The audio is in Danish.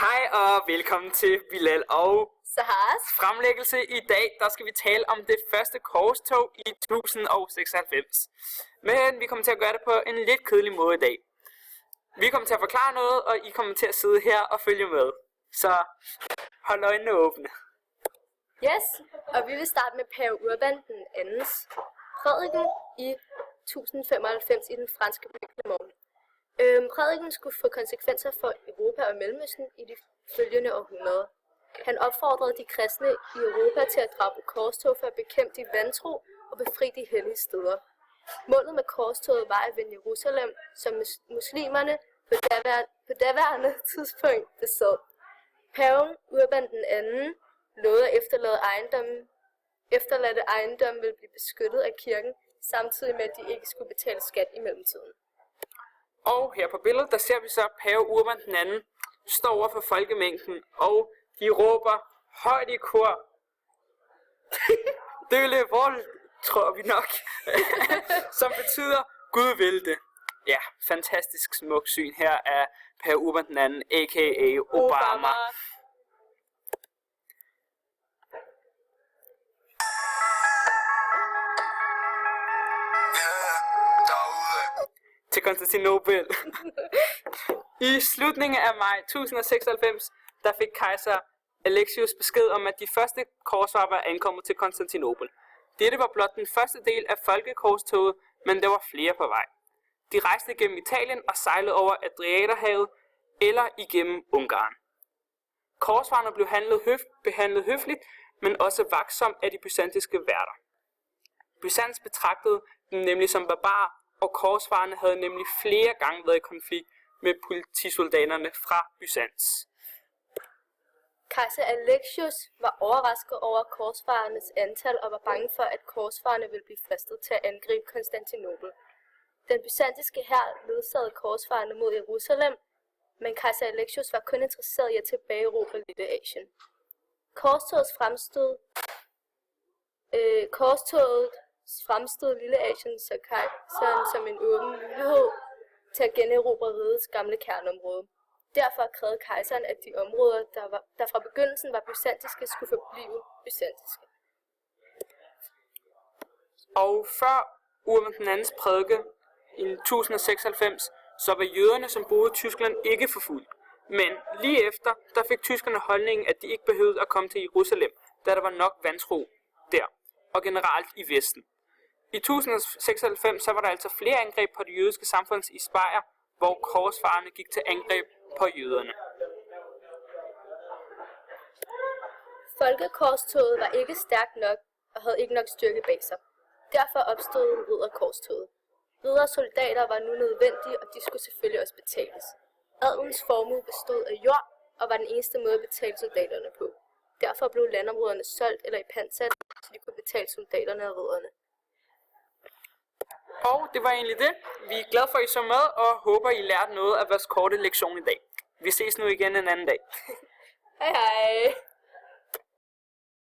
Hej og velkommen til Bilal og Sahars fremlæggelse. I dag der skal vi tale om det første korstog i 1096. Men vi kommer til at gøre det på en lidt kedelig måde i dag. Vi kommer til at forklare noget, og I kommer til at sidde her og følge med. Så hold øjnene åbne. Yes, og vi vil starte med Pave Urban den andens prædiken i 1095 i den franske by Clermont. Prædiken skulle få konsekvenser for Europa og Mellemøsten i de følgende århundreder. Han opfordrede de kristne i Europa til at drage på korstog for at bekæmpe de vantro og befri de hellige steder. Målet med korstoget var at vende Jerusalem, som muslimerne på daværende tidspunkt besad. Paven Urban den anden lovede at efterladte ejendomme ville blive beskyttet af kirken, samtidig med at de ikke skulle betale skat i mellemtiden. Og her på billedet, der ser vi så Pave Urban den anden står over for folkemængden, og de råber højt i kor. Døle vold, tror vi nok. Som betyder Gud vil det. Ja, fantastisk smuk syn her af Pave Urban den anden, a.k.a. Obama. Til Konstantinopel. I slutningen af maj 1096, der fik kejser Alexios besked om, at de første korsfarere var ankommet til Konstantinopel. Dette var blot den første del af folkekorstoget, men der var flere på vej. De rejste gennem Italien og sejlede over Adriaterhavet eller igennem Ungarn. Korsfarerne blev behandlet høfligt, men også vagtsomt af de byzantinske værter. Byzans betragtede dem nemlig som barbarer, og korsfarerne havde nemlig flere gange været i konflikt med politisoldaterne fra Byzans. Kejser Alexios var overrasket over korsfarernes antal og var bange for, at korsfarerne ville blive fristet til at angribe Konstantinopel. Den byzantinske hær ledsagede korsfarerne mod Jerusalem, men kejser Alexios var kun interesseret i at tilbageerobre Lille Asien. Korstoget fremstod Lille Asien så kejseren som en åben mulighed til at generobre rigets gamle kerneområde. Derfor krævede kejseren, at de områder, der fra begyndelsen var byzantinske, skulle forblive byzantinske. Og før Urban den andens prædike i 1096, så var jøderne, som boede i Tyskland, ikke forfulgt. Men lige efter, der fik tyskerne holdningen, at de ikke behøvede at komme til Jerusalem, da der var nok vantro der, og generelt i Vesten. I 1096 så var der altså flere angreb på det jødiske samfund i Speyer, hvor korsfarerne gik til angreb på jøderne. Folkekorstoget var ikke stærkt nok og havde ikke nok styrke bag sig. Derfor opstod ridderkorstoget. Riddersoldater var nu nødvendige, og de skulle selvfølgelig også betales. Adelens formue bestod af jord og var den eneste måde at betale soldaterne på. Derfor blev landområderne solgt eller i pantsat, så de kunne betale soldaterne og ridderne. Og det var egentlig det. Vi er glade for, at I så med, og håber, I lærte noget af vores korte lektion i dag. Vi ses nu igen en anden dag. Hej hej!